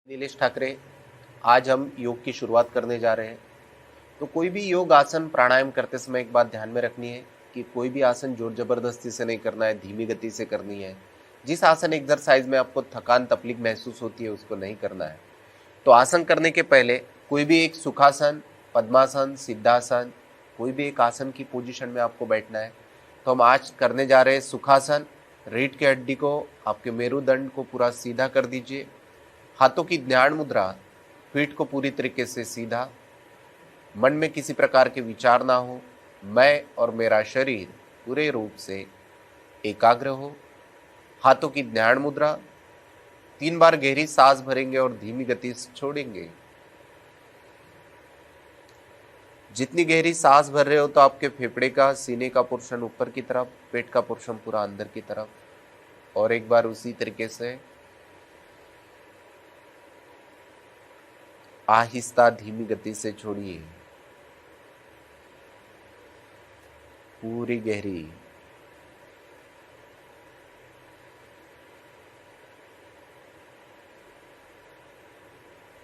नीलेश ठाकरे। आज हम योग की शुरुआत करने जा रहे हैं। तो कोई भी योग आसन प्राणायाम करते समय एक बात ध्यान में रखनी है कि कोई भी आसन जोर जबरदस्ती से नहीं करना है, धीमी गति से करनी है। जिस आसन एक्सरसाइज में आपको थकान तकलीफ महसूस होती है उसको नहीं करना है। तो आसन करने के पहले कोई भी एक सुखासन, पद्मासन, सिद्धासन, कोई भी एक आसन की पोजीशन में आपको बैठना है। तो हम आज करने जा रहे हैं सुखासन। रीढ़ की हड्डी को, आपके मेरुदंड को पूरा सीधा कर दीजिए। हाथों की ध्यान मुद्रा, पीठ को पूरी तरीके से सीधा। मन में किसी प्रकार के विचार ना हो। मैं और मेरा शरीर पूरे रूप से एकाग्र हो। हाथों की ध्यान मुद्रा। 3 बार गहरी सांस भरेंगे और धीमी गति से छोड़ेंगे। जितनी गहरी सांस भर रहे हो तो आपके फेफड़े का, सीने का पोर्शन ऊपर की तरफ, पेट का पोर्शन पूरा अंदर की तरफ। और एक बार उसी तरीके से आहिस्ता धीमी गति से छोड़िए। पूरी गहरी।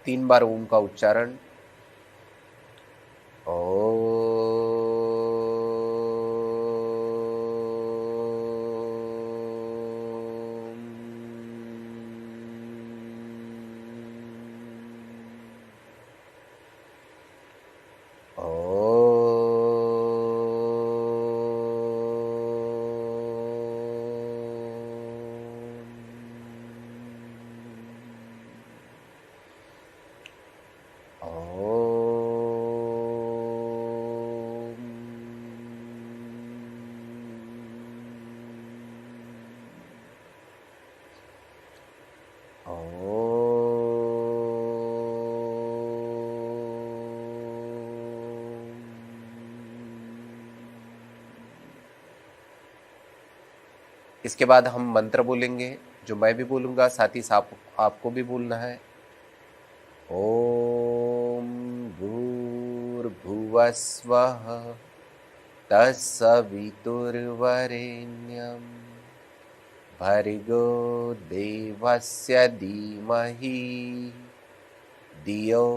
तीन बार ओम का उच्चारण। इसके बाद हम मंत्र बोलेंगे, जो मैं भी बोलूंगा, साथ ही आपको भी बोलना है। ओम भूर्भुवस्वः तत्सवितुर्वरेण्यं भर्गो देवस्य धीमहि धियो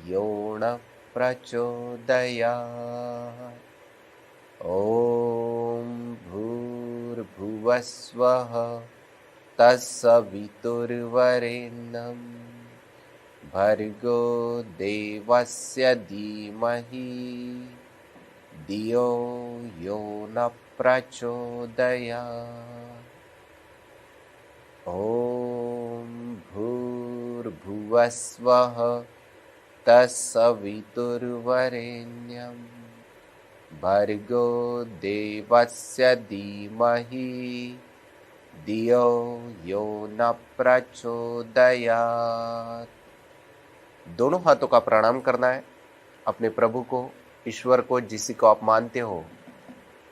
यो न प्रचोदयात्। ओम भूर्भुवस्वः तत्सवितुर्वरेण्यं भर्गो देवस्य धीमहि धियो यो न प्रचोदयात्। ओम भूर्भुवस्वः तत्सवितुर्वरेण्यं भर्गो देवस्य धीमहि धियो यो न प्रचोदयात्। दोनों हाथों का प्रणाम करना है। अपने प्रभु को, ईश्वर को, जिसी को आप मानते हो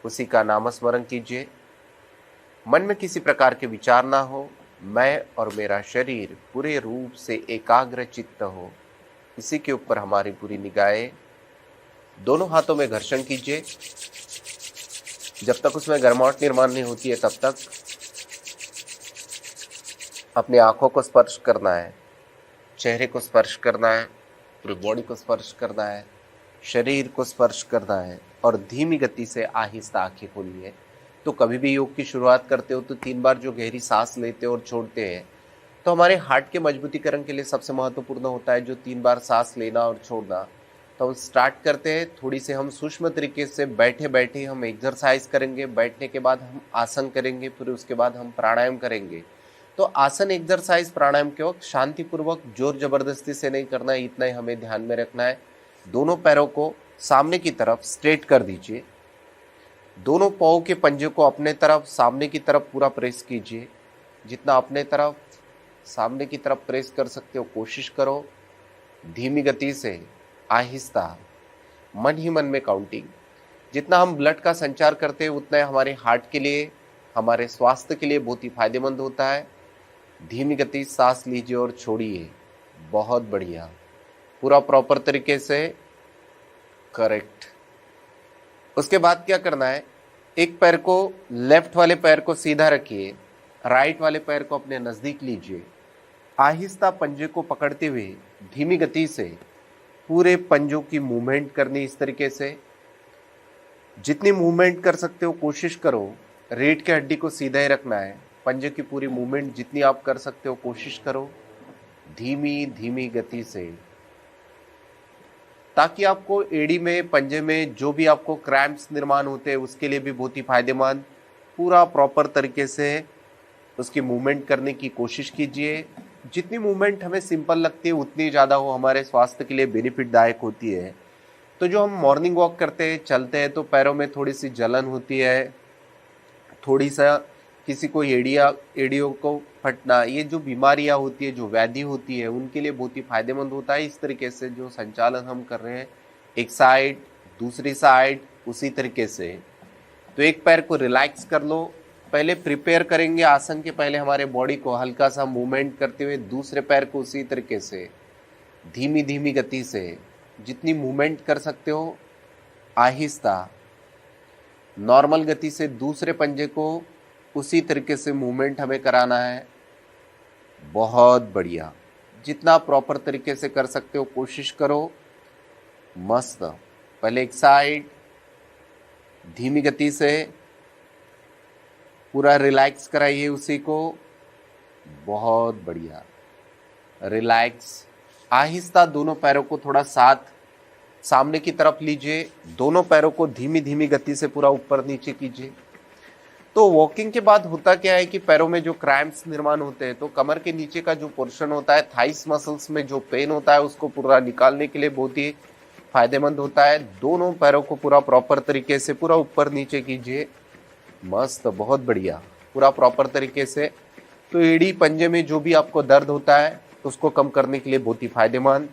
उसी का नामस्मरण कीजिए। मन में किसी प्रकार के विचार ना हो। मैं और मेरा शरीर पूरे रूप से एकाग्र चित्त हो, इसी के ऊपर हमारी पूरी निगाहें। दोनों हाथों में घर्षण कीजिए। जब तक उसमें गर्माहट निर्माण नहीं होती है तब तक अपनी आंखों को स्पर्श करना है, चेहरे को स्पर्श करना है, पूरी बॉडी को स्पर्श करना है, शरीर को स्पर्श करना है और धीमी गति से आहिस्ता आंखें खोली है। तो कभी भी योग की शुरुआत करते हो तो 3 बार जो गहरी सांस लेते हो और छोड़ते हैं, तो हमारे हार्ट के मजबूतीकरण के लिए सबसे महत्वपूर्ण होता है जो 3 बार सांस लेना और छोड़ना। तो हम स्टार्ट करते हैं। थोड़ी से हम सूक्ष्म तरीके से बैठे बैठे हम एक्सरसाइज करेंगे। बैठने के बाद हम आसन करेंगे, फिर उसके बाद हम प्राणायाम करेंगे। तो आसन, एक्सरसाइज, प्राणायाम के वक्त शांतिपूर्वक, जोर जबरदस्ती से नहीं करना है, इतना ही हमें ध्यान में रखना है। दोनों पैरों को सामने की तरफ स्ट्रेट कर दीजिए। दोनों पाँव के पंजे को अपने तरफ, सामने की तरफ पूरा प्रेस कीजिए। जितना अपने तरफ, सामने की तरफ प्रेस कर सकते हो कोशिश करो। धीमी गति से, आहिस्ता, मन ही मन में काउंटिंग। जितना हम ब्लड का संचार करते हैं उतना हमारे हार्ट के लिए, हमारे स्वास्थ्य के लिए बहुत ही फायदेमंद होता है। धीमी गति सांस लीजिए और छोड़िए। बहुत बढ़िया, पूरा प्रॉपर तरीके से, करेक्ट। उसके बाद क्या करना है, एक पैर को, लेफ्ट वाले पैर को सीधा रखिए, राइट वाले पैर को अपने नजदीक लीजिए। आहिस्ता पंजे को पकड़ते हुए धीमी गति से पूरे पंजों की मूवमेंट करनी इस तरीके से। जितनी मूवमेंट कर सकते हो कोशिश करो। रीढ़ की हड्डी को सीधा ही रखना है। पंजे की पूरी मूवमेंट जितनी आप कर सकते हो कोशिश करो, धीमी धीमी गति से, ताकि आपको एड़ी में, पंजे में जो भी आपको क्रैम्प्स निर्माण होते हैं उसके लिए भी बहुत ही फायदेमंद। पूरा प्रॉपर तरीके से उसकी मूवमेंट करने की कोशिश कीजिए। जितनी मूवमेंट हमें सिंपल लगती है उतनी ज़्यादा वो हमारे स्वास्थ्य के लिए बेनिफिटदायक होती है। तो जो हम मॉर्निंग वॉक करते हैं, चलते हैं, तो पैरों में थोड़ी सी जलन होती है, थोड़ी सा किसी को एड़ियों को फटना, ये जो बीमारियां होती है, जो व्याधि होती है, उनके लिए बहुत ही फायदेमंद होता है। इस तरीके से जो संचालन हम कर रहे हैं, एक साइड दूसरी साइड, उसी तरीके से। तो एक पैर को रिलैक्स कर लो। पहले प्रिपेयर करेंगे आसन के पहले हमारे बॉडी को हल्का सा मूवमेंट करते हुए, दूसरे पैर को उसी तरीके से धीमी धीमी गति से, जितनी मूवमेंट कर सकते हो आहिस्ता नॉर्मल गति से दूसरे पंजे को उसी तरीके से मूवमेंट हमें कराना है। बहुत बढ़िया, जितना प्रॉपर तरीके से कर सकते हो कोशिश करो। मस्त। पहले एक साइड धीमी गति से पूरा रिलैक्स कराइए उसी को। बहुत बढ़िया, रिलैक्स। आहिस्ता दोनों पैरों को थोड़ा साथ सामने की तरफ लीजिए। दोनों पैरों को धीमी धीमी गति से पूरा ऊपर नीचे कीजिए। तो वॉकिंग के बाद होता क्या है कि पैरों में जो क्रैम्प्स निर्माण होते हैं, तो कमर के नीचे का जो पोर्शन होता है, थाइस मसल्स में जो पेन होता है, उसको पूरा निकालने के लिए बहुत ही फायदेमंद होता है। दोनों पैरों को पूरा प्रॉपर तरीके से पूरा ऊपर नीचे कीजिए। मस्त, बहुत बढ़िया, पूरा प्रॉपर तरीके से। तो एड़ी पंजे में जो भी आपको दर्द होता है उसको कम करने के लिए बहुत ही फायदेमंद।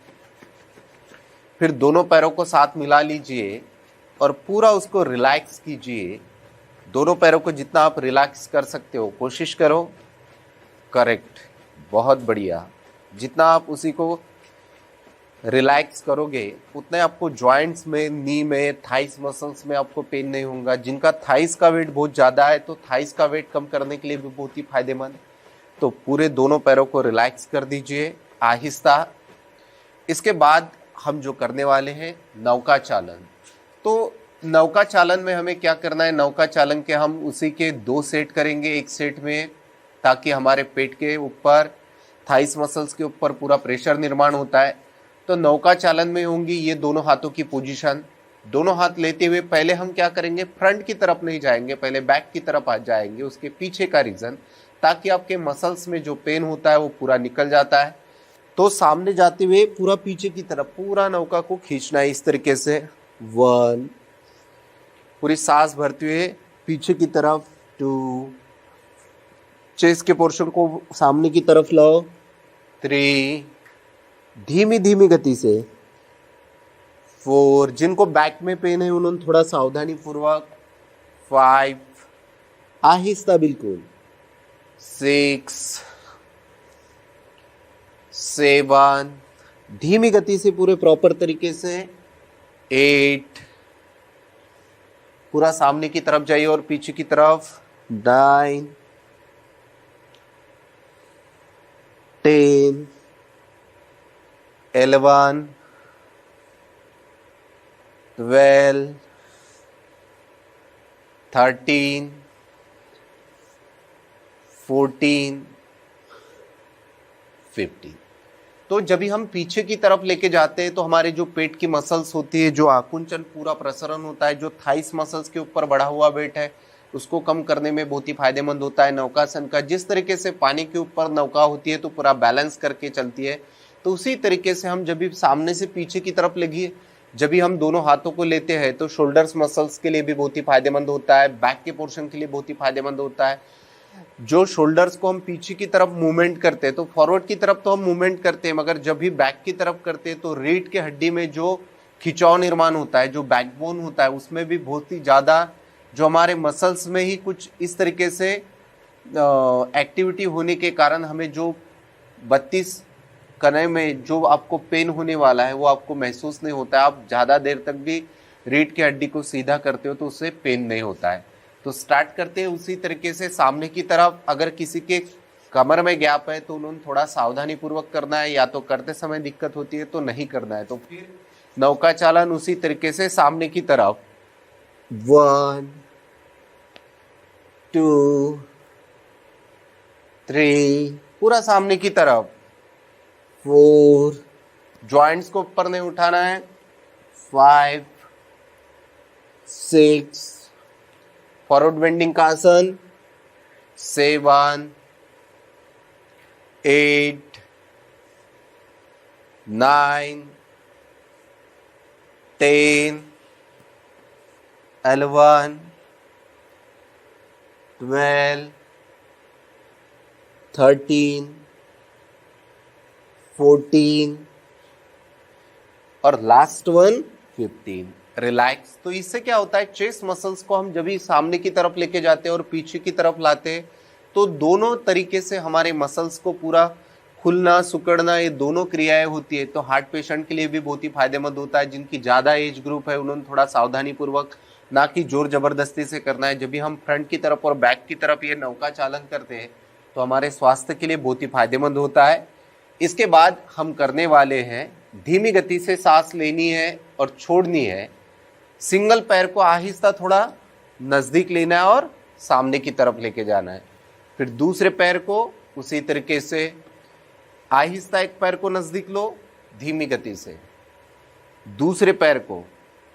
फिर दोनों पैरों को साथ मिला लीजिए और पूरा उसको रिलैक्स कीजिए। दोनों पैरों को जितना आप रिलैक्स कर सकते हो कोशिश करो। करेक्ट, बहुत बढ़िया। जितना आप उसी को रिलैक्स करोगे उतने आपको जॉइंट्स में, नी में, थाइस मसल्स में आपको पेन नहीं होगा। जिनका थाइस का वेट बहुत ज़्यादा है तो थाइस का वेट कम करने के लिए भी बहुत ही फायदेमंद। तो पूरे दोनों पैरों को रिलैक्स कर दीजिए आहिस्ता। इसके बाद हम जो करने वाले हैं नौका चालन। तो नौका चालन में हमें क्या करना है, नौका चालन के हम उसी के 2 सेट करेंगे एक सेट में, ताकि हमारे पेट के ऊपर, थाइस मसल्स के ऊपर पूरा प्रेशर निर्माण होता है। तो नौका चालन में होंगी ये दोनों हाथों की पोजीशन। दोनों हाथ लेते हुए पहले हम क्या करेंगे, फ्रंट की तरफ नहीं जाएंगे, पहले बैक की तरफ आ जाएंगे, उसके पीछे का रीजन, ताकि आपके मसल्स में जो पेन होता है वो पूरा निकल जाता है। तो सामने जाते हुए पूरा पीछे की तरफ पूरा नौका को खींचना है इस तरीके से। 1, पूरी सांस भरते हुए पीछे की तरफ। 2, चेस्ट के पोर्शन को सामने की तरफ लाओ। 3, धीमी धीमी गति से। 4, जिनको बैक में पेन है उन्होंने थोड़ा सावधानी पूर्वक। 5, आहिस्ता बिल्कुल। 6, 7, धीमी गति से पूरे प्रॉपर तरीके से। 8, पूरा सामने की तरफ जाइए और पीछे की तरफ। 9, 10, 11, 12, 13, 14, 15। तो जब भी हम पीछे की तरफ लेके जाते हैं तो हमारे जो पेट की मसल्स होती है, जो आकुंचन पूरा प्रसरण होता है, जो थाइस मसल्स के ऊपर बढ़ा हुआ वेट है, उसको कम करने में बहुत ही फायदेमंद होता है नौकासन का। जिस तरीके से पानी के ऊपर नौका होती है तो पूरा बैलेंस करके चलती है, तो उसी तरीके से हम जब भी सामने से पीछे की तरफ लेगी, जब भी हम दोनों हाथों को लेते हैं तो शोल्डर्स मसल्स के लिए भी बहुत ही फायदेमंद होता है, बैक के पोर्शन के लिए बहुत ही फायदेमंद होता है। जो शोल्डर्स को हम पीछे की तरफ मूवमेंट करते हैं, तो फॉरवर्ड की तरफ तो हम मूवमेंट करते हैं, मगर जब भी बैक की तरफ करते हैं तो रीढ़ के हड्डी में जो खिंचाव निर्माण होता है, जो बैकबोन होता है, उसमें भी बहुत ही ज़्यादा, जो हमारे मसल्स में ही कुछ इस तरीके से एक्टिविटी होने के कारण हमें जो 32 कने में जो आपको पेन होने वाला है वो आपको महसूस नहीं होता है। आप ज़्यादा देर तक भी रीढ़ की हड्डी को सीधा करते हो तो उससे पेन नहीं होता है। तो स्टार्ट करते हैं उसी तरीके से सामने की तरफ। अगर किसी के कमर में गैप है तो उन्होंने थोड़ा सावधानी पूर्वक करना है, या तो करते समय दिक्कत होती है तो नहीं करना है। तो फिर नौका चालन उसी तरीके से सामने की तरफ 1 2 3 पूरा सामने की तरफ 4 जॉइंट्स को ऊपर नहीं उठाना है 5 6 फॉरवर्ड बेंडिंग का आसन 7 8 9 10 11 12 13 14 और लास्ट वन 15। रिलैक्स। तो इससे क्या होता है, चेस्ट मसल्स को हम जब भी सामने की तरफ लेके जाते हैं और पीछे की तरफ लाते हैं तो दोनों तरीके से हमारे मसल्स को पूरा खुलना सिकुड़ना, ये दोनों क्रियाएं होती है। तो हार्ट पेशेंट के लिए भी बहुत ही फायदेमंद होता है। जिनकी ज़्यादा एज ग्रुप है उन्होंने थोड़ा सावधानी पूर्वक, ना कि जोर जबरदस्ती से करना है। जब भी हम फ्रंट की तरफ और बैक की तरफ ये नौका चालन करते हैं तो हमारे स्वास्थ्य के लिए बहुत ही फायदेमंद होता है। इसके बाद हम करने वाले हैं, धीमी गति से सांस लेनी है और छोड़नी है। सिंगल पैर को आहिस्ता थोड़ा नज़दीक लेना है और सामने की तरफ लेके जाना है। फिर दूसरे पैर को उसी तरीके से आहिस्ता एक पैर को नज़दीक लो धीमी गति से, दूसरे पैर को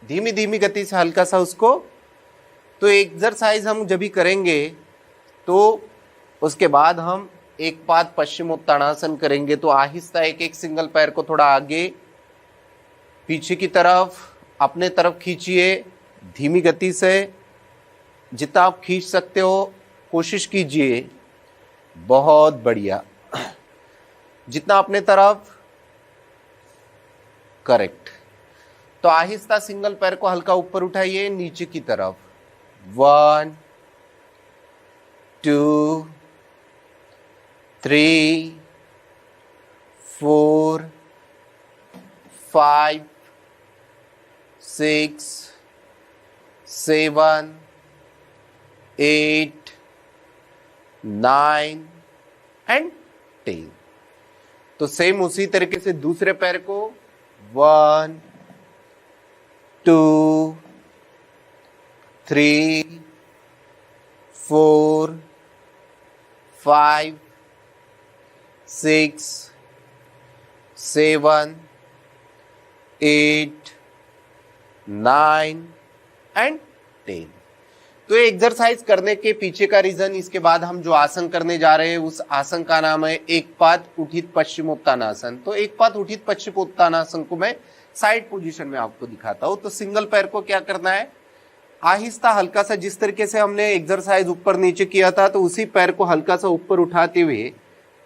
धीमी धीमी गति से हल्का सा उसको। तो एक्सरसाइज हम जब भी करेंगे तो उसके बाद हम एक पाद पश्चिमोत्तानासन करेंगे। तो आहिस्ता एक एक सिंगल पैर को थोड़ा आगे पीछे की तरफ अपने तरफ खींचिए धीमी गति से। जितना आप खींच सकते हो कोशिश कीजिए, बहुत बढ़िया। जितना अपने तरफ, करेक्ट। तो आहिस्ता सिंगल पैर को हल्का ऊपर उठाइए नीचे की तरफ। 1 2 3 4 5 6 7 8 9 एंड 10। तो सेम उसी तरीके से दूसरे पैर को 1 2 3 4 5 6 7 8 9 एंड 10। तो ये एक्सरसाइज करने के पीछे का रीजन, इसके बाद हम जो आसन करने जा रहे हैं उस आसन का नाम है एक पाद उठित पश्चिमोत्तानासन। तो एक पाद उठित पश्चिमोत्तानासन को मैं साइड पोजीशन में आपको दिखाता हूं। तो सिंगल पैर को क्या करना है, आहिस्ता हल्का सा, जिस तरीके से हमने एक्सरसाइज ऊपर नीचे किया था तो उसी पैर को हल्का सा ऊपर उठाते हुए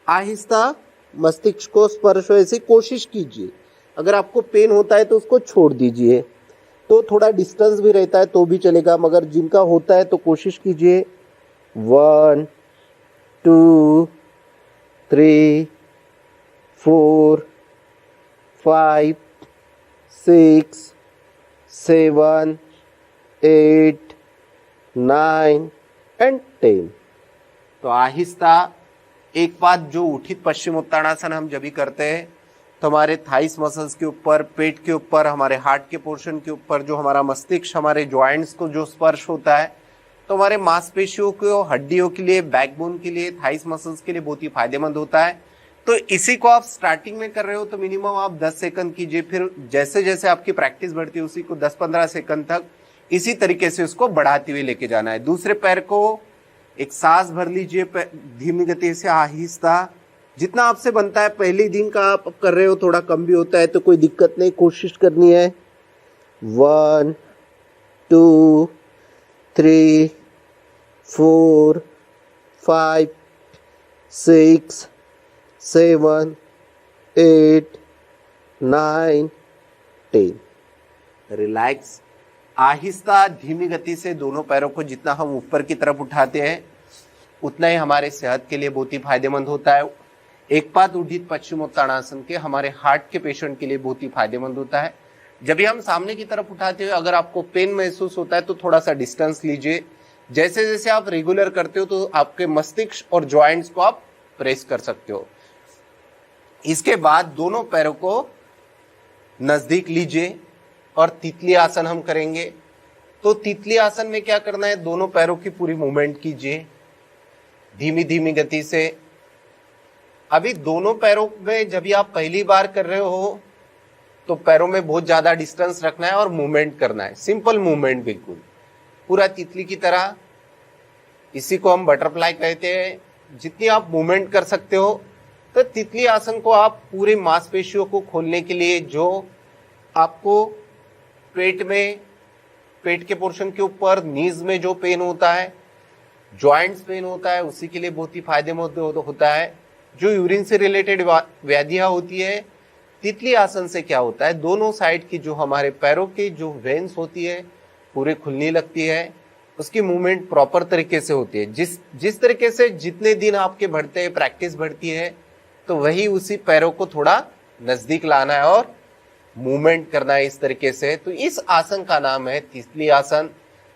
आहिस्ता मस्तिष्क को स्पर्श हो ऐसी कोशिश कीजिए। अगर आपको पेन होता है तो उसको छोड़ दीजिए। तो थोड़ा डिस्टेंस भी रहता है तो भी चलेगा, मगर जिनका होता है तो कोशिश कीजिए। 1 2 3 4 5 6 7 8 9 एंड 10। तो आहिस्ता एक बात, जो उठित पश्चिमोत्तानासन हम जब भी करते हैं तो हमारे थाइस मसल्स के ऊपर, पेट के ऊपर, हमारे हार्ट के पोर्शन के ऊपर, जो हमारा मस्तिष्क, हमारे जॉइंट्स को जो स्पर्श होता है तो हमारे मांसपेशियों को, हड्डियों के लिए, बैकबोन के लिए, थाइस मसल्स के लिए बहुत ही फायदेमंद होता है। तो इसी को आप स्टार्टिंग में कर रहे हो तो मिनिमम आप 10 सेकंड कीजिए। फिर जैसे जैसे आपकी प्रैक्टिस बढ़ती है उसी को 10-15 सेकंड तक इसी तरीके से उसको बढ़ाते हुए लेके जाना है। दूसरे पैर को एक सांस भर लीजिए धीमी गति से आहिस्ता, जितना आपसे बनता है। पहले दिन का आप कर रहे हो, थोड़ा कम भी होता है तो कोई दिक्कत नहीं, कोशिश करनी है। 1 2 3 4 5 6 7 8 9 10। रिलैक्स। आहिस्ता धीमी गति से दोनों पैरों को जितना हम ऊपर की तरफ उठाते हैं उतना ही हमारे सेहत के लिए बहुत ही फायदेमंद होता है। एक पाद उठित पश्चिमोत्तानासन के हमारे हार्ट के पेशेंट के लिए बहुत ही फायदेमंद होता है। जब भी हम सामने की तरफ उठाते हुए अगर आपको पेन महसूस होता है तो थोड़ा सा डिस्टेंस लीजिए। जैसे जैसे आप रेगुलर करते हो तो आपके मस्तिष्क और जॉइंट्स को आप प्रेस कर सकते हो। इसके बाद दोनों पैरों को नजदीक लीजिए और तितली आसन हम करेंगे। तो तितली आसन में क्या करना है, दोनों पैरों की पूरी मूवमेंट कीजिए धीमी धीमी गति से। अभी दोनों पैरों में जब भी आप पहली बार कर रहे हो तो पैरों में बहुत ज्यादा डिस्टेंस रखना है और मूवमेंट करना है, सिंपल मूवमेंट बिल्कुल पूरा तितली की तरह। इसी को हम बटरफ्लाई कहते हैं। जितनी आप मूवमेंट कर सकते हो, तो तितली आसन को आप पूरी मांसपेशियों को खोलने के लिए, जो आपको पेट में, पेट के पोर्शन के ऊपर नीज में जो पेन होता है, जॉइंट्स पेन होता है, उसी के लिए बहुत ही फायदेमंद होता है। जो यूरिन से रिलेटेड व्याधियां होती है, तितली आसन से क्या होता है, दोनों साइड की जो हमारे पैरों की जो वेन्स होती है पूरे खुलने लगती है, उसकी मूवमेंट प्रॉपर तरीके से होती है। जिस तरीके से जितने दिन आपके बढ़ते हैं, प्रैक्टिस बढ़ती है, तो वही उसी पैरों को थोड़ा नजदीक लाना है और मूवमेंट करना है इस तरीके से। तो इस आसन का नाम है तितली आसन।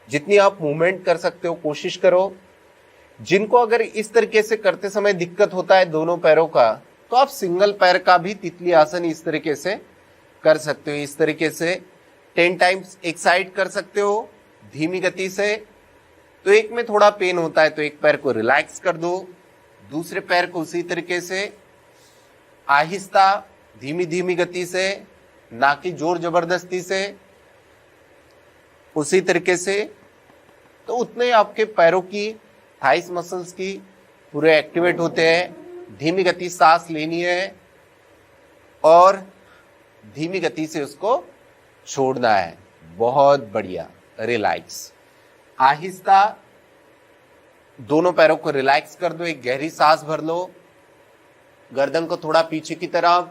जितनी आप मूवमेंट कर सकते हो कोशिश करो। जिनको अगर इस तरीके से करते समय दिक्कत होता है दोनों पैरों का, तो आप सिंगल पैर का भी तितली आसन इस तरीके से कर सकते हो। इस तरीके से 10 टाइम्स एक साइड कर सकते हो धीमी गति से। तो एक में थोड़ा पेन होता है तो एक पैर को रिलैक्स कर दो, दूसरे पैर को उसी तरीके से आहिस्ता धीमी धीमी गति से, ना कि जोर जबरदस्ती से, उसी तरीके से। तो उतने आपके पैरों की थाइस मसल्स की पूरे एक्टिवेट होते हैं। धीमी गति सांस लेनी है और धीमी गति से उसको छोड़ना है। बहुत बढ़िया, रिलैक्स, आहिस्ता दोनों पैरों को रिलैक्स कर दो। एक गहरी सांस भर लो, गर्दन को थोड़ा पीछे की तरफ,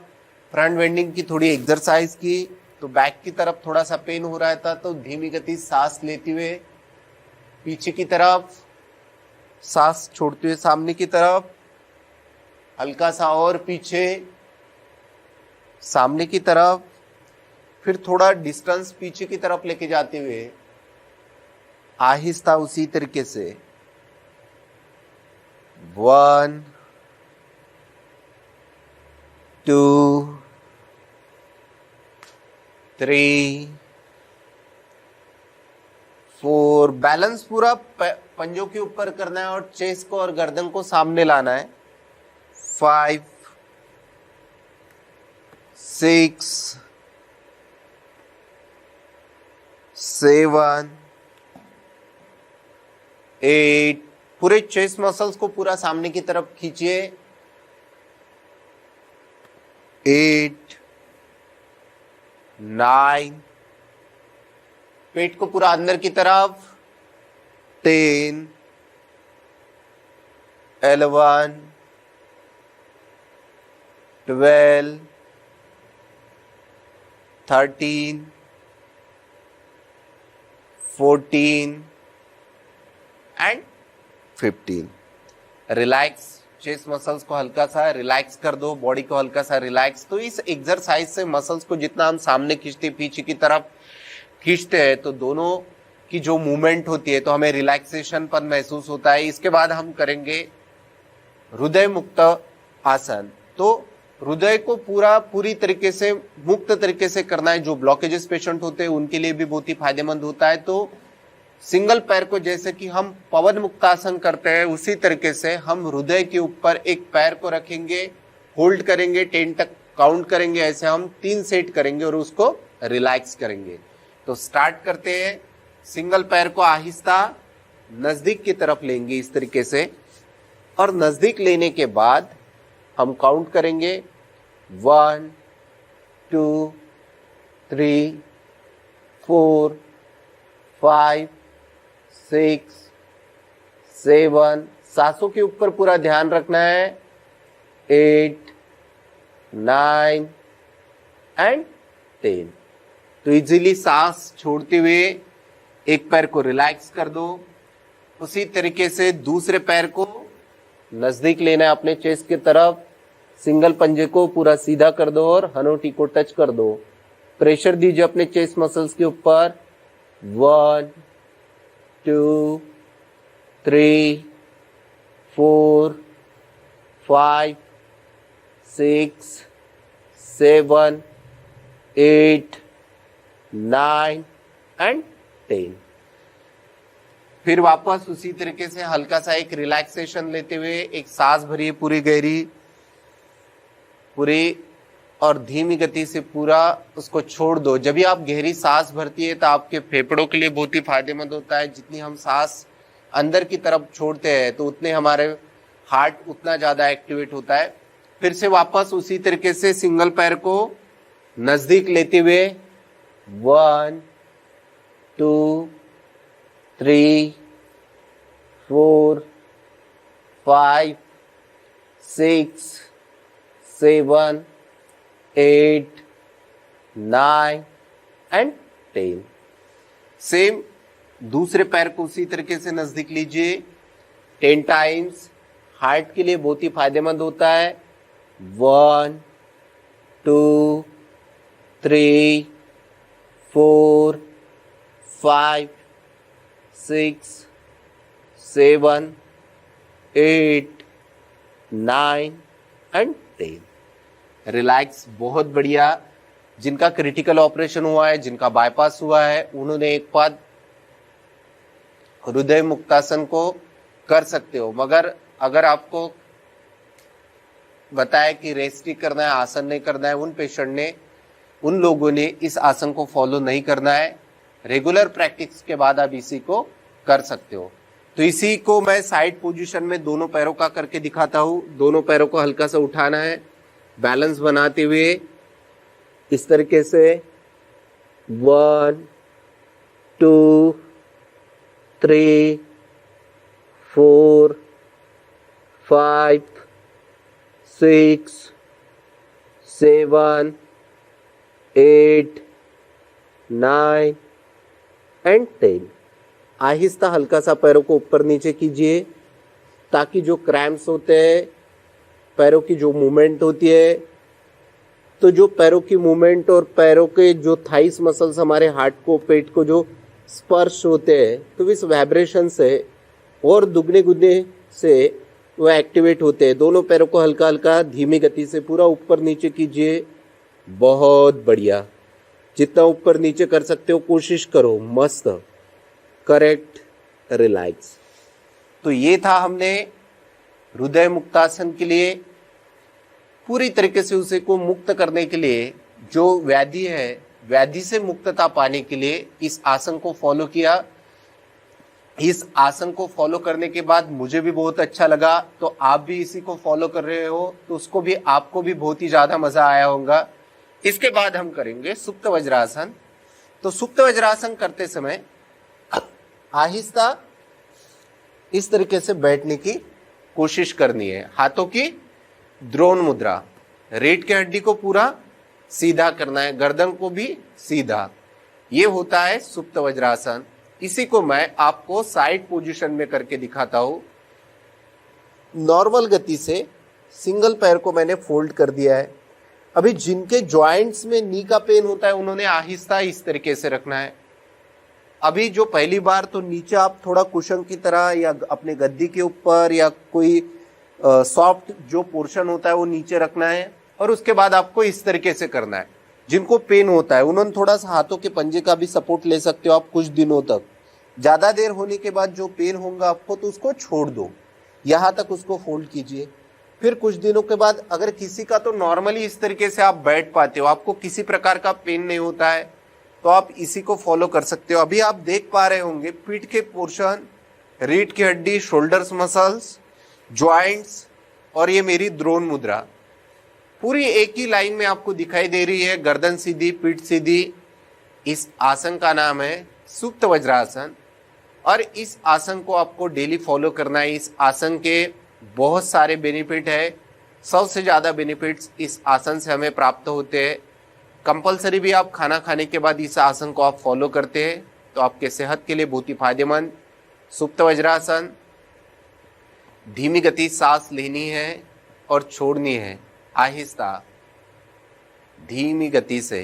फ्रंट बेंडिंग की थोड़ी एक्सरसाइज की, तो बैक की तरफ थोड़ा सा पेन हो रहा था, तो धीमी गति सांस लेते हुए पीछे की तरफ, सांस छोड़ते हुए सामने की तरफ, हल्का सा और पीछे, सामने की तरफ, फिर थोड़ा डिस्टेंस पीछे की तरफ लेके जाते हुए आहिस्ता उसी तरीके से 1 2 3 4। बैलेंस पूरा पंजों के ऊपर करना है और चेस्ट को और गर्दन को सामने लाना है। 5 6 7 8। पूरे चेस्ट मसल्स को पूरा सामने की तरफ खींचिए। 8 9। पेट को पूरा अंदर की तरफ। 10 11 12 13 14 एंड 15। रिलैक्स, चेस्ट मसल्स को हल्का सा रिलैक्स कर दो, बॉडी को हल्का सा रिलैक्स। तो इस एक्सरसाइज से मसल्स को जितना हम सामने खींचते, पीछे की तरफ खींचते हैं, तो दोनों की जो मूवमेंट होती है तो हमें रिलैक्सेशन पन महसूस होता है। इसके बाद हम करेंगे हृदय मुक्त आसन। तो हृदय को पूरी तरीके से मुक्त तरीके से करना है। जो ब्लॉकेजेस पेशेंट होते हैं उनके लिए भी बहुत ही फायदेमंद होता है। तो सिंगल पैर को जैसे कि हम पवन मुक्तासन करते हैं, उसी तरीके से हम हृदय के ऊपर एक पैर को रखेंगे, होल्ड करेंगे, 10 तक काउंट करेंगे। ऐसे हम 3 सेट करेंगे और उसको रिलैक्स करेंगे। तो स्टार्ट करते हैं। सिंगल पैर को आहिस्ता नजदीक की तरफ लेंगे इस तरीके से, और नजदीक लेने के बाद हम काउंट करेंगे 1 2 3 4 5 6 7। सांसों के ऊपर पूरा ध्यान रखना है। 8 9 एंड 10। तो इजीली सांस छोड़ते हुए एक पैर को रिलैक्स कर दो। उसी तरीके से दूसरे पैर को नजदीक लेना है अपने चेस्ट की तरफ। सिंगल पंजे को पूरा सीधा कर दो और हनोटी को टच कर दो। प्रेशर दीजिए अपने चेस्ट मसल्स के ऊपर। 1 2 3 4 5, 6, 7, 8, 9 एंड 10। फिर वापस उसी तरीके से हल्का सा एक रिलैक्सेशन लेते हुए एक सांस भरिए पूरी गहरी, पूरी और धीमी गति से पूरा उसको छोड़ दो। जब भी आप गहरी सांस भरती है तो आपके फेफड़ों के लिए बहुत ही फायदेमंद होता है। जितनी हम सांस अंदर की तरफ छोड़ते हैं तो उतने हमारे हार्ट उतना ज्यादा एक्टिवेट होता है। फिर से वापस उसी तरीके से सिंगल पैर को नजदीक लेते हुए 1, 2, 3, 4, 5, 6, 7, 8, 9 एंड 10। सेम दूसरे पैर को उसी तरीके से नजदीक लीजिए 10 टाइम्स। हार्ट के लिए बहुत ही फायदेमंद होता है। 1, 2, 3, 4, 5, 6, 7, 8, 9 एंड 10। रिलैक्स, बहुत बढ़िया। जिनका क्रिटिकल ऑपरेशन हुआ है, जिनका बाईपास हुआ है, उन्होंने एक बार हृदय मुक्तासन को कर सकते हो। मगर अगर आपको बताया कि रेस्ट ही करना है, आसन नहीं करना है, उन लोगों ने इस आसन को फॉलो नहीं करना है। रेगुलर प्रैक्टिस के बाद आप इसी को कर सकते हो। तो इसी को मैं साइड पोजीशन में दोनों पैरों का करके दिखाता हूं। दोनों पैरों को हल्का सा उठाना है, बैलेंस बनाते हुए इस तरीके से 1, 2, 3, 4, 5, 6, 7, 8, 9 एंड 10। आहिस्ता हल्का सा पैरों को ऊपर नीचे कीजिए ताकि जो क्रैम्प्स होते हैं, पैरों की जो मूवमेंट होती है, तो जो पैरों की मूवमेंट और पैरों के जो थाइस मसल्स हमारे हार्ट को, पेट को जो स्पर्श होते हैं, तो इस वाइब्रेशन से और दुगने गुने से वो एक्टिवेट होते हैं। दोनों पैरों को हल्का हल्का धीमी गति से पूरा ऊपर नीचे कीजिए। बहुत बढ़िया, जितना ऊपर नीचे कर सकते हो कोशिश करो। मस्त, करेक्ट, रिलैक्स। तो ये था हमने हृदय मुक्तासन के लिए पूरी तरीके से उसे को मुक्त करने के लिए, जो व्याधि है, व्याधि से मुक्तता पाने के लिए इस आसन को फॉलो किया। इस आसन को फॉलो करने के बाद मुझे भी बहुत अच्छा लगा। तो आप भी इसी को फॉलो कर रहे हो तो उसको भी, आपको भी बहुत ही ज्यादा मजा आया होगा। इसके बाद हम करेंगे सुप्त वज्रासन। तो सुप्त वज्रासन करते समय आहिस्ता इस तरीके से बैठने की कोशिश करनी है। हाथों की द्रोण मुद्रा, रीढ़ की हड्डी को पूरा सीधा करना है, गर्दन को भी सीधा। ये होता है सुप्त वज्रासन। इसी को मैं आपको साइड पोजीशन में करके दिखाता हूं। नॉर्मल गति से सिंगल पैर को मैंने फोल्ड कर दिया है। अभी जिनके जॉइंट्स में नी का पेन होता है उन्होंने आहिस्ता इस तरीके से रखना है। अभी जो पहली बार, तो नीचे आप थोड़ा कुशन की तरह या अपने गद्दी के ऊपर या कोई सॉफ्ट जो पोर्शन होता है वो नीचे रखना है और उसके बाद आपको इस तरीके से करना है। जिनको पेन होता है उन्होंने थोड़ा सा हाथों के पंजे का भी सपोर्ट ले सकते हो आप कुछ दिनों तक। ज्यादा देर होने के बाद जो पेन होगा आपको, तो उसको छोड़ दो, यहां तक उसको फोल्ड कीजिए। फिर कुछ दिनों के बाद अगर किसी का तो नॉर्मली इस तरीके से आप बैठ पाते हो, आपको किसी प्रकार का पेन नहीं होता है, तो आप इसी को फॉलो कर सकते हो। अभी आप देख पा रहे होंगे पीठ के पोर्शन, रीढ़ की हड्डी, शोल्डर्स मसल्स, ज्वाइंट्स और ये मेरी द्रोण मुद्रा पूरी एक ही लाइन में आपको दिखाई दे रही है। गर्दन सीधी, पीठ सीधी। इस आसन का नाम है सुप्त वज्रासन और इस आसन को आपको डेली फॉलो करना है। इस आसन के बहुत सारे बेनिफिट है। 100 से ज्यादा बेनिफिट्स इस आसन से हमें प्राप्त होते हैं। कंपलसरी भी आप खाना खाने के बाद इस आसन को आप फॉलो करते हैं तो आपके सेहत के लिए बहुत ही फायदेमंद। सुप्त वज्रासन, धीमी गति सांस लेनी है और छोड़नी है आहिस्ता, धीमी गति से।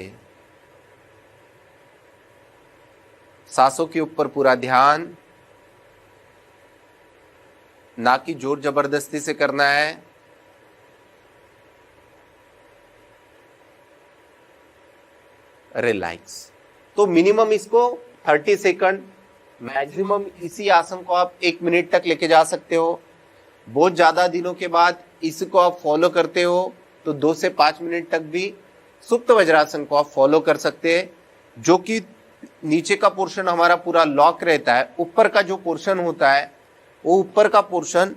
सांसों के ऊपर पूरा ध्यान, ना कि जोर जबरदस्ती से करना है। रिलैक्स। तो मिनिमम इसको 30 सेकंड, मैक्सिमम इसी आसन को आप 1 मिनट तक लेके जा सकते हो। बहुत ज्यादा दिनों के बाद इसको आप फॉलो करते हो तो 2 से 5 मिनट तक भी सुप्त वज्रासन को आप फॉलो कर सकते हैं, जो कि नीचे का पोर्शन हमारा पूरा लॉक रहता है। ऊपर का जो पोर्शन होता है, वो ऊपर का पोर्शन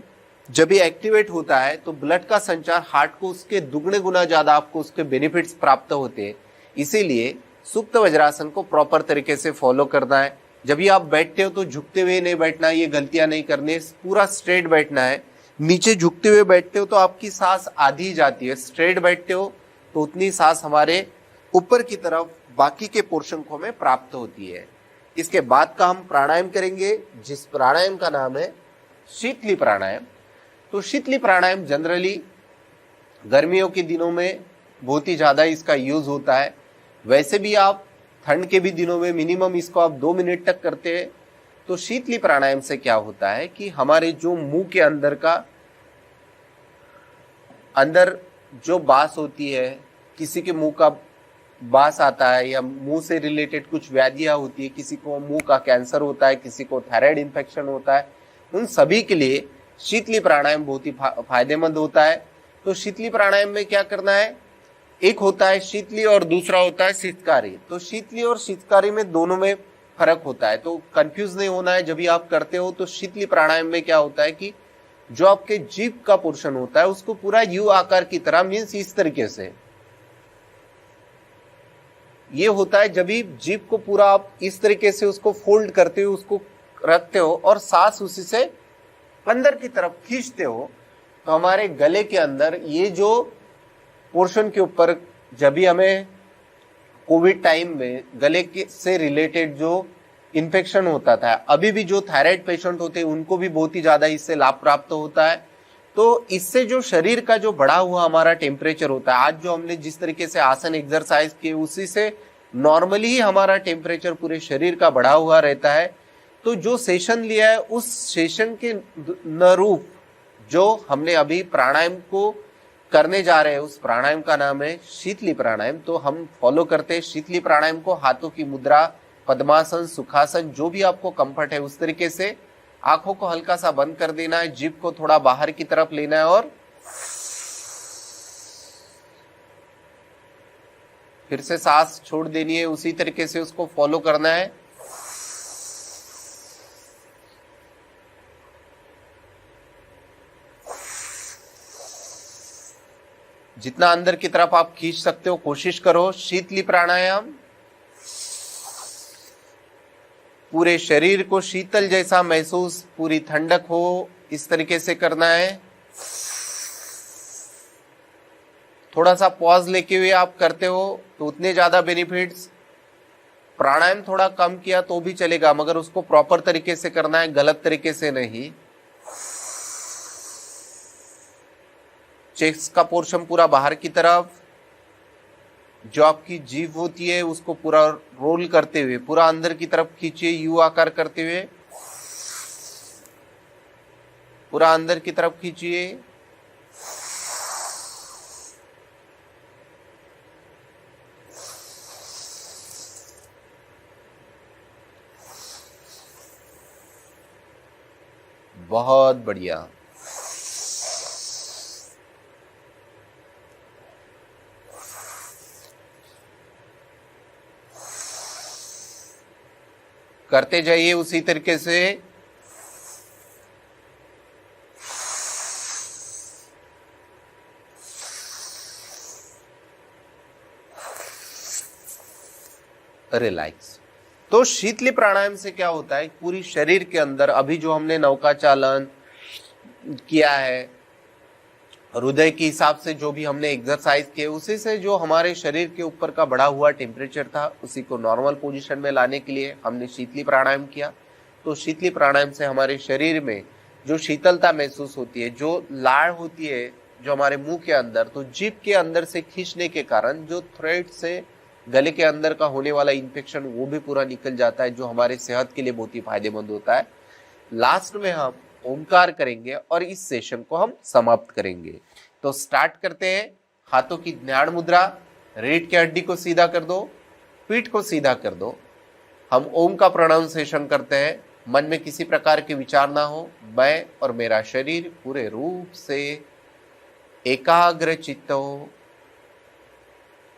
जब भी एक्टिवेट होता है तो ब्लड का संचार हार्ट को उसके दुगने गुना ज्यादा आपको उसके बेनिफिट्स प्राप्त होते हैं। इसीलिए सुप्त वज्रासन को प्रॉपर तरीके से फॉलो करना है। जब भी आप बैठते हो तो झुकते हुए नहीं बैठना, ये गलतियां नहीं करनी है, पूरा स्ट्रेट बैठना है। नीचे झुकते हुए बैठते हो तो आपकी सांस आधी जाती है, स्ट्रेट बैठते हो तो उतनी सांस हमारे ऊपर की तरफ बाकी के पोर्शन को हमें प्राप्त होती है। इसके बाद का हम प्राणायाम करेंगे, जिस प्राणायाम का नाम है शीतली प्राणायाम। तो शीतली प्राणायाम जनरली गर्मियों के दिनों में बहुत ही ज्यादा इसका यूज होता है। वैसे भी आप ठंड के भी दिनों में मिनिमम इसको आप 2 मिनट तक करते हैं। तो शीतली प्राणायाम से क्या होता है कि हमारे जो मुंह के अंदर जो बास होती है, किसी के मुंह का बास आता है या मुंह से रिलेटेड कुछ व्याधियां होती है, किसी को मुंह का कैंसर होता है, किसी को थायराइड इन्फेक्शन होता है, उन सभी के लिए शीतली प्राणायाम बहुत ही फायदेमंद होता है। तो शीतली प्राणायाम में क्या करना है, एक होता है शीतली और दूसरा होता है शीतकारी। तो शीतली और शीतकारी में दोनों में फर्क होता है, तो कंफ्यूज नहीं होना है जब भी आप करते हो। तो शीतली प्राणायाम में क्या होता है कि जो आपके जीभ का पोर्शन होता है उसको पूरा यू आकार की तरह, मीन्स इस तरीके से ये होता है। जब भी जीभ को पूरा आप इस तरीके से उसको फोल्ड करते हो, उसको रखते हो और सांस उसी से अंदर की तरफ खींचते हो, तो हमारे गले के अंदर ये जो पोर्शन के ऊपर, जब भी हमें कोविड टाइम में गले के से रिलेटेड जो इन्फेक्शन होता था, अभी भी जो थायराइड पेशेंट होते हैं उनको भी बहुत ही ज्यादा इससे लाभ प्राप्त होता है। तो इससे जो शरीर का जो बढ़ा हुआ हमारा टेम्परेचर होता है, आज जो हमने जिस तरीके से आसन एक्सरसाइज किए उसी से नॉर्मली ही हमारा टेम्परेचर पूरे शरीर का बढ़ा हुआ रहता है। तो जो सेशन लिया है उस सेशन के अनुरूप जो हमने अभी प्राणायाम को करने जा रहे हैं, उस प्राणायाम का नाम है शीतली प्राणायाम। तो हम फॉलो करते हैं शीतली प्राणायाम को। हाथों की मुद्रा, पद्मासन, सुखासन, जो भी आपको कंफर्ट है उस तरीके से आंखों को हल्का सा बंद कर देना है, जीभ को थोड़ा बाहर की तरफ लेना है और फिर से सांस छोड़ देनी है। उसी तरीके से उसको फॉलो करना है। जितना अंदर की तरफ आप खींच सकते हो कोशिश करो। शीतली प्राणायाम पूरे शरीर को शीतल जैसा महसूस, पूरी ठंडक हो, इस तरीके से करना है। थोड़ा सा पॉज लेके हुए आप करते हो तो उतने ज्यादा बेनिफिट्स। प्राणायाम थोड़ा कम किया तो भी चलेगा, मगर उसको प्रॉपर तरीके से करना है, गलत तरीके से नहीं। चेस्ट का पोर्शन पूरा बाहर की तरफ, जो आपकी जीभ होती है उसको पूरा रोल करते हुए पूरा अंदर की तरफ खींचिए, यू आकार करते हुए पूरा अंदर की तरफ खींचिए। बहुत बढ़िया। करते जाइए उसी तरीके से। रिलैक्स। तो शीतली प्राणायाम से क्या होता है, पूरी शरीर के अंदर अभी जो हमने नौका चालन किया है, हृदय के हिसाब से जो भी हमने एक्सरसाइज किए, उसी से जो हमारे शरीर के ऊपर का बढ़ा हुआ टेम्परेचर था उसी को नॉर्मल पोजीशन में लाने के लिए हमने शीतली प्राणायाम किया। तो शीतली प्राणायाम से हमारे शरीर में जो शीतलता महसूस होती है, जो लाड़ होती है जो हमारे मुंह के अंदर, तो जीभ के अंदर से खींचने के कारण जो थ्रेड से गले के अंदर का होने वाला इन्फेक्शन वो भी पूरा निकल जाता है, जो हमारे सेहत के लिए बहुत ही फायदेमंद होता है। लास्ट में हम ओंकार करेंगे और इस सेशन को हम समाप्त करेंगे। तो स्टार्ट करते हैं। हाथों की ध्यान मुद्रा, रीढ़ की हड्डी को सीधा कर दो, पीठ को सीधा कर दो। हम ओम का प्रोनाउंसिएशन करते हैं। मन में किसी प्रकार के विचार ना हो। मैं और मेरा शरीर पूरे रूप से एकाग्र चित्त हो।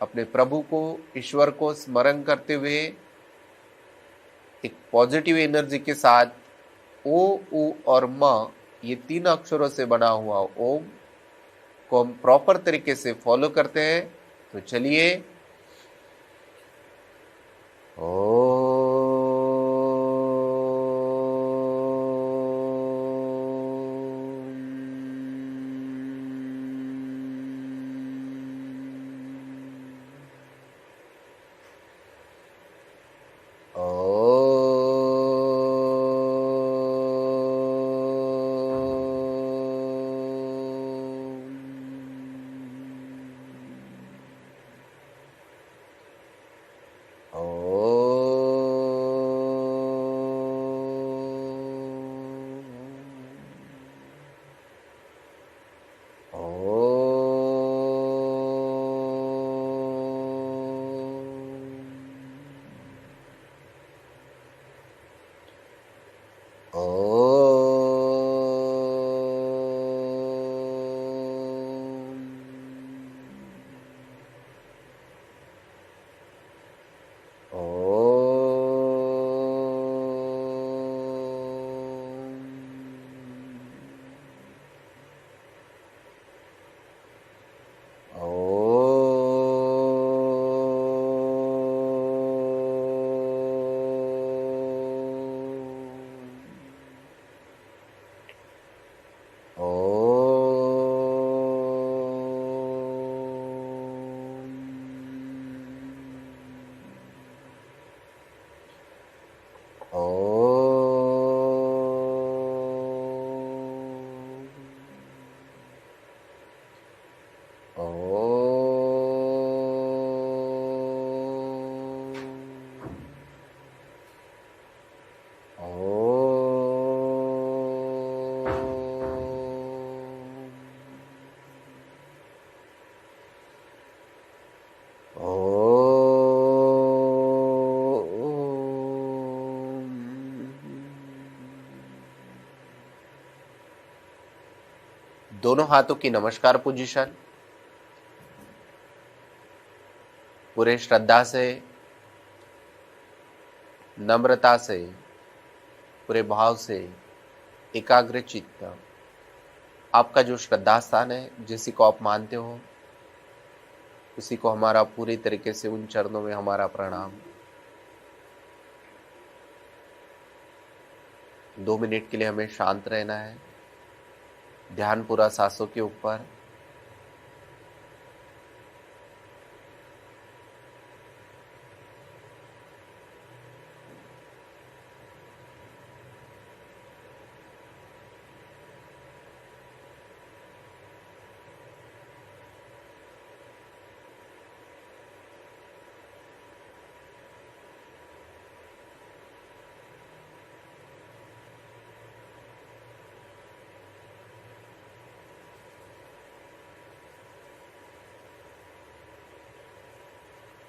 अपने प्रभु को, ईश्वर को स्मरण करते हुए एक पॉजिटिव एनर्जी के साथ ओ, उ और म, ये 3 अक्षरों से बना हुआ ओम को हम प्रॉपर तरीके से फॉलो करते हैं। तो चलिए, दोनों हाथों की नमस्कार पोजीशन। पूरे श्रद्धा से, नम्रता से, पूरे भाव से, एकाग्र चित्त, आपका जो श्रद्धा स्थान है, जिसी को आप मानते हो, उसी को हमारा पूरी तरीके से उन चरणों में हमारा प्रणाम। 2 मिनट के लिए हमें शांत रहना है। ध्यान पूरा सांसों के ऊपर।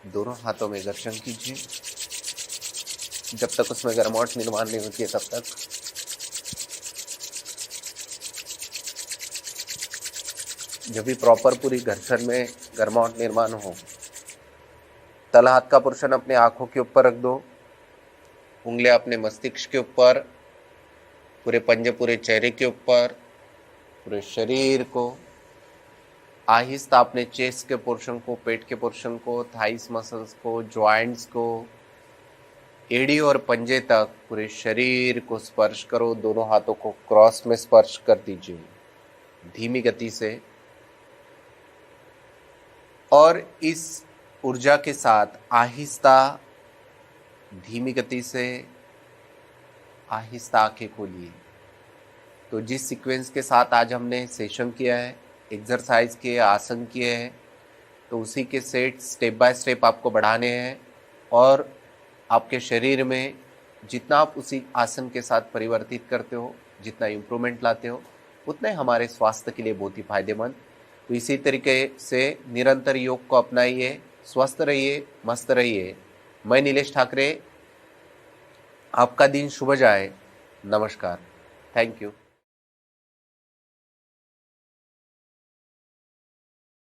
दोनों हाथों में घर्षण कीजिए। जब तक उसमें गर्माहट निर्माण नहीं होती है तब तक। जब भी प्रॉपर पूरी घर्षण में गर्माहट निर्माण हो, तल हाथ का पोर्शन अपने आंखों के ऊपर रख दो। उंगलियां अपने मस्तिष्क के ऊपर, पूरे पंजे पूरे चेहरे के ऊपर, पूरे शरीर को आहिस्ता अपने चेस्ट के पोर्शन को, पेट के पोर्शन को, थाइस मसल्स को, जॉइंट्स को, एड़ी और पंजे तक पूरे शरीर को स्पर्श करो। दोनों हाथों को क्रॉस में स्पर्श कर दीजिए धीमी गति से। और इस ऊर्जा के साथ आहिस्ता धीमी गति से आहिस्ता आंखें खोलिए। तो जिस सीक्वेंस के साथ आज हमने सेशन किया है, एक्सरसाइज किए, आसन किए हैं, तो उसी के सेट स्टेप बाय स्टेप आपको बढ़ाने हैं। और आपके शरीर में जितना आप उसी आसन के साथ परिवर्तित करते हो, जितना इम्प्रूवमेंट लाते हो, उतना ही हमारे स्वास्थ्य के लिए बहुत ही फायदेमंद। तो इसी तरीके से निरंतर योग को अपनाइए। स्वस्थ रहिए, मस्त रहिए। मैं नीलेश ठाकरे, आपका दिन शुभ जाए। नमस्कार। Thank you.